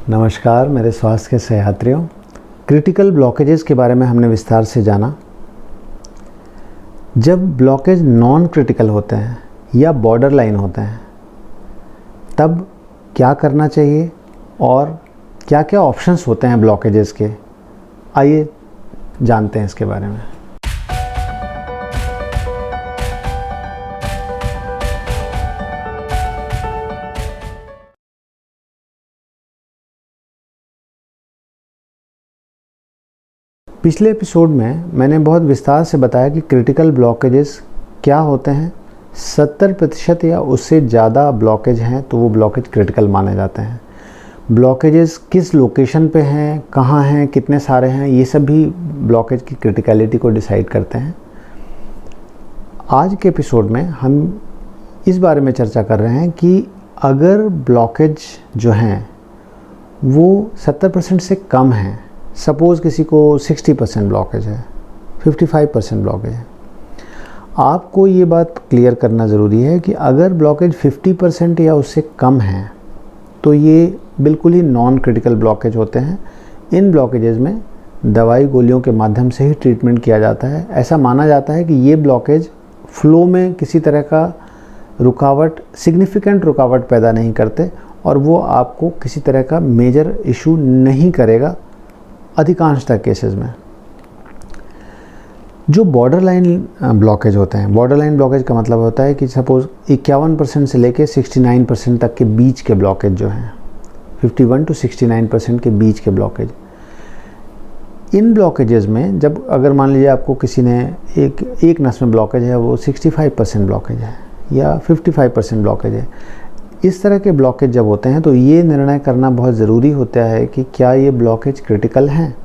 नमस्कार मेरे स्वास्थ्य के सहयात्रियों। क्रिटिकल ब्लॉकेजेस के बारे में हमने विस्तार से जाना। जब ब्लॉकेज नॉन क्रिटिकल होते हैं या बॉर्डर लाइन होते हैं तब क्या करना चाहिए और क्या क्या ऑप्शंस होते हैं ब्लॉकेजेस के, आइए जानते हैं इसके बारे में। पिछले एपिसोड में मैंने बहुत विस्तार से बताया कि क्रिटिकल ब्लॉकेजेस क्या होते हैं। 70% या उससे ज़्यादा ब्लॉकेज हैं तो वो ब्लॉकेज क्रिटिकल माने जाते हैं। ब्लॉकेजेस किस लोकेशन पे हैं, कहाँ हैं, कितने सारे हैं, ये सब भी ब्लॉकेज की क्रिटिकलिटी को डिसाइड करते हैं। आज के एपिसोड में हम इस बारे में चर्चा कर रहे हैं कि अगर ब्लॉकेज जो हैं वो 70% से कम हैं, सपोज़ किसी को 60% ब्लॉकेज है, 55% ब्लॉकेज है, आपको ये बात क्लियर करना ज़रूरी है कि अगर ब्लॉकेज 50% या उससे कम है तो ये बिल्कुल ही नॉन क्रिटिकल ब्लॉकेज होते हैं। इन ब्लॉकेजेस में दवाई गोलियों के माध्यम से ही ट्रीटमेंट किया जाता है। ऐसा माना जाता है कि ये ब्लॉकेज फ्लो में किसी तरह का रुकावट, सिग्निफिकेंट रुकावट पैदा नहीं करते और वो आपको किसी तरह का मेजर इशू नहीं करेगा अधिकांशतः केसेस में। जो बॉर्डर लाइन ब्लॉकेज होते हैं, बॉर्डर लाइन ब्लॉकेज का मतलब होता है कि सपोज़ 51% से लेके 69% तक के बीच के ब्लॉकेज जो हैं, 51 to 69% के बीच के ब्लॉकेज, इन ब्लॉकेजेस में जब अगर मान लीजिए आपको किसी ने एक नस में ब्लॉकेज है, वो 65% ब्लॉकेज है या 55% ब्लॉकेज है, इस तरह के ब्लॉकेज जब होते हैं तो ये निर्णय करना बहुत ज़रूरी होता है कि क्या ये ब्लॉकेज क्रिटिकल हैं।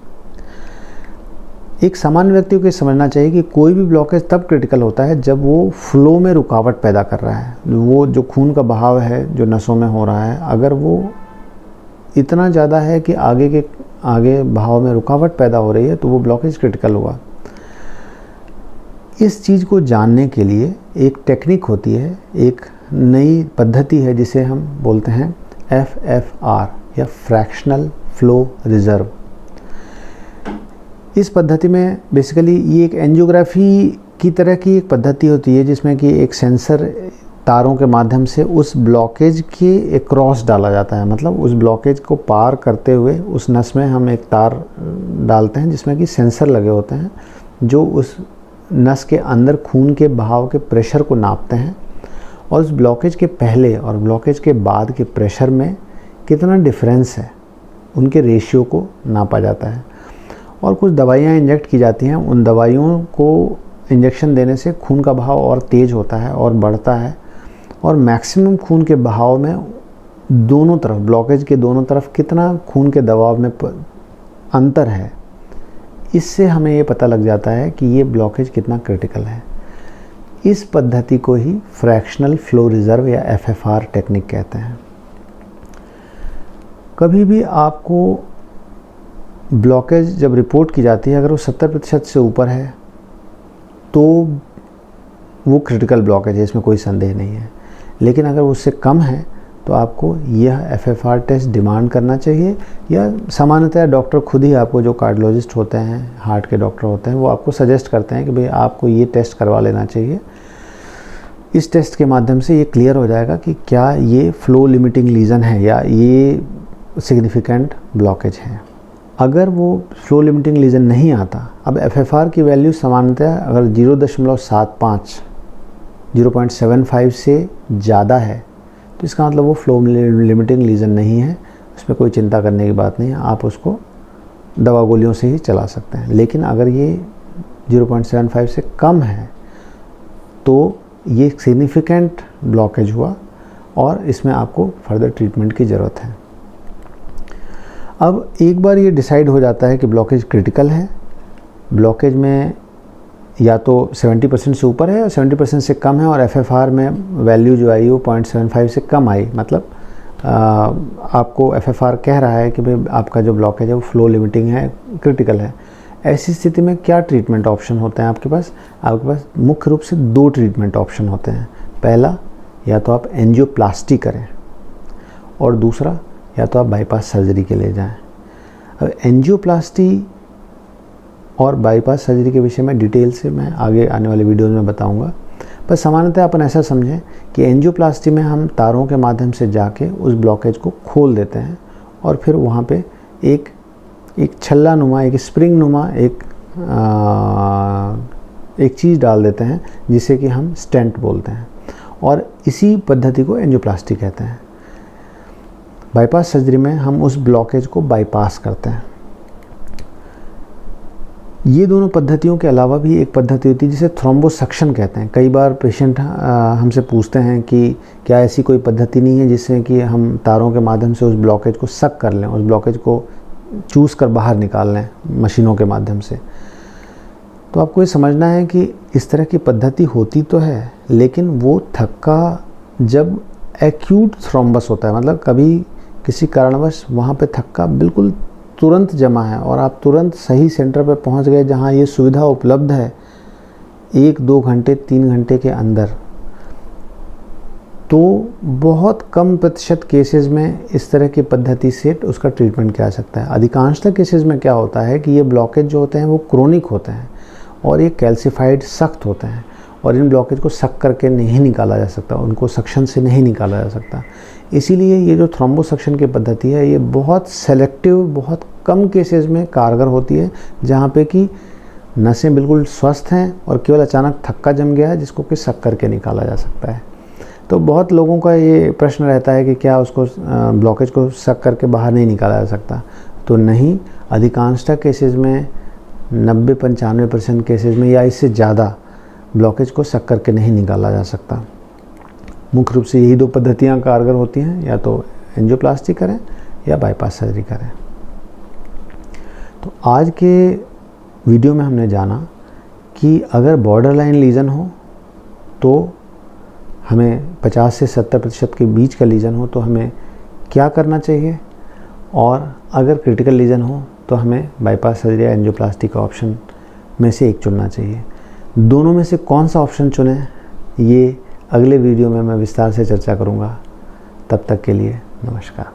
एक सामान्य व्यक्ति को समझना चाहिए कि कोई भी ब्लॉकेज तब क्रिटिकल होता है जब वो फ्लो में रुकावट पैदा कर रहा है। वो जो खून का बहाव है जो नसों में हो रहा है, अगर वो इतना ज़्यादा है कि आगे बहाव में रुकावट पैदा हो रही है तो वो ब्लॉकेज क्रिटिकल हुआ। इस चीज़ को जानने के लिए एक टेक्निक होती है, एक नई पद्धति है जिसे हम बोलते हैं FFR या फ्रैक्शनल फ्लो रिज़र्व। इस पद्धति में बेसिकली ये एक एंजियोग्राफी की तरह की एक पद्धति होती है जिसमें कि एक सेंसर तारों के माध्यम से उस ब्लॉकेज के एक क्रॉस डाला जाता है। मतलब उस ब्लॉकेज को पार करते हुए उस नस में हम एक तार डालते हैं जिसमें कि सेंसर लगे होते हैं जो उस नस के अंदर खून के बहाव के प्रेशर को नापते हैं और उस ब्लॉकेज के पहले और ब्लॉकेज के बाद के प्रेशर में कितना डिफरेंस है, उनके रेशियो को नापा जाता है। और कुछ दवाइयाँ इंजेक्ट की जाती हैं। उन दवाइयों को इंजेक्शन देने से खून का बहाव और तेज़ होता है और बढ़ता है और मैक्सिमम खून के बहाव में दोनों तरफ, ब्लॉकेज के दोनों तरफ कितना खून के दबाव में अंतर है, इससे हमें ये पता लग जाता है कि ये ब्लॉकेज कितना क्रिटिकल है। इस पद्धति को ही फ्रैक्शनल फ्लो रिज़र्व या FFR टेक्निक कहते हैं। कभी भी आपको ब्लॉकेज जब रिपोर्ट की जाती है, अगर वो 70% से ऊपर है तो वो क्रिटिकल ब्लॉकेज है, इसमें कोई संदेह नहीं है। लेकिन अगर उससे कम है तो आपको यह FFR टेस्ट डिमांड करना चाहिए या सामान्यतः डॉक्टर खुद ही आपको, जो कार्डियोलॉजिस्ट होते हैं, हार्ट के डॉक्टर होते हैं, वो आपको सजेस्ट करते हैं कि भाई आपको ये टेस्ट करवा लेना चाहिए। इस टेस्ट के माध्यम से ये क्लियर हो जाएगा कि क्या ये फ्लो लिमिटिंग लीजन है या ये सिग्निफिकेंट ब्लॉकेज है। अगर वो फ्लो लिमिटिंग लीजन नहीं आता, अब FFR की वैल्यू सामान्यतः अगर 0.75 0.75 से ज़्यादा है तो इसका मतलब वो फ्लो लिमिटिंग लीजन नहीं है, उसमें कोई चिंता करने की बात नहीं है, आप उसको दवा गोलियों से ही चला सकते हैं। लेकिन अगर ये 0.75 से कम है तो ये सिग्निफिकेंट ब्लॉकेज हुआ और इसमें आपको फर्दर ट्रीटमेंट की ज़रूरत है। अब एक बार ये डिसाइड हो जाता है कि ब्लॉकेज क्रिटिकल है, ब्लॉकेज में या तो 70% से ऊपर है या 70% से कम है और FFR में वैल्यू जो आई वो 0.75 से कम आई, मतलब आपको FFR कह रहा है कि भाई आपका जो ब्लॉकेज है वो फ्लो लिमिटिंग है, क्रिटिकल है। ऐसी स्थिति में क्या ट्रीटमेंट ऑप्शन होते हैं आपके पास? आपके पास मुख्य रूप से 2 ट्रीटमेंट ऑप्शन होते हैं। पहला, या तो आप एंजियोप्लास्टी करें और दूसरा या तो आप बाईपास सर्जरी के लिए जाएं। अब एंजियोप्लास्टी और बाईपास सर्जरी के विषय में डिटेल से मैं आगे आने वाले वीडियोज़ में बताऊंगा, पर सामान्यतः अपन ऐसा समझें कि एंजियोप्लास्टी में हम तारों के माध्यम से जाके उस ब्लॉकेज को खोल देते हैं और फिर वहाँ पे एक छल्ला नुमा, एक स्प्रिंग नुमा एक चीज़ डाल देते हैं जिसे कि हम स्टेंट बोलते हैं, और इसी पद्धति को एंजियोप्लास्टी कहते हैं। बाईपास सर्जरी में हम उस ब्लॉकेज को बाईपास करते हैं। ये दोनों पद्धतियों के अलावा भी एक पद्धति होती है जिसे थ्रोम्बोसक्शन कहते हैं। कई बार पेशेंट हमसे पूछते हैं कि क्या ऐसी कोई पद्धति नहीं है जिससे कि हम तारों के माध्यम से उस ब्लॉकेज को सक कर लें, उस ब्लॉकेज को चूस कर बाहर निकाल लें मशीनों के माध्यम से। तो आपको ये समझना है कि इस तरह की पद्धति होती तो है, लेकिन वो थक्का जब एक्यूट थ्रोम्बस होता है, मतलब कभी किसी कारणवश वहाँ पे थक्का बिल्कुल तुरंत जमा है और आप तुरंत सही सेंटर पे पहुँच गए जहाँ ये सुविधा उपलब्ध है 1-2 घंटे 3 घंटे के अंदर, तो बहुत कम प्रतिशत केसेस में इस तरह की पद्धति से उसका ट्रीटमेंट किया जा सकता है। अधिकांशतः केसेस में क्या होता है कि ये ब्लॉकेज जो होते हैं वो क्रोनिक होते हैं और ये कैल्सिफाइड सख्त होते हैं और इन ब्लॉकेज को सक करके नहीं निकाला जा सकता, उनको सक्शन से नहीं निकाला जा सकता। इसीलिए ये जो थ्रोम्बोसक्शन की पद्धति है ये बहुत सेलेक्टिव, बहुत कम केसेस में कारगर होती है, जहाँ पे कि नसें बिल्कुल स्वस्थ हैं और केवल अचानक थक्का जम गया है जिसको कि सक करके निकाला जा सकता है। तो बहुत लोगों का ये प्रश्न रहता है कि क्या उसको ब्लॉकेज को सक करके बाहर नहीं निकाला जा सकता। तो नहीं, अधिकांशतः केसेस में 90-95% केसेस में या इससे ज़्यादा ब्लॉकेज को सक करके नहीं निकाला जा सकता। मुख्य रूप से यही 2 पद्धतियाँ कारगर होती हैं, या तो एंजियोप्लास्टी करें या बाईपास सर्जरी करें। तो आज के वीडियो में हमने जाना कि अगर बॉर्डर लाइन लीजन हो तो हमें 50 से 70% के बीच का लीजन हो तो हमें क्या करना चाहिए, और अगर क्रिटिकल लीजन हो तो हमें बाईपास सर्जरी या एंजियोप्लास्टी का ऑप्शन में से एक चुनना चाहिए। दोनों में से कौन सा ऑप्शन चुनें, ये अगले वीडियो में मैं विस्तार से चर्चा करूँगा। तब तक के लिए नमस्कार।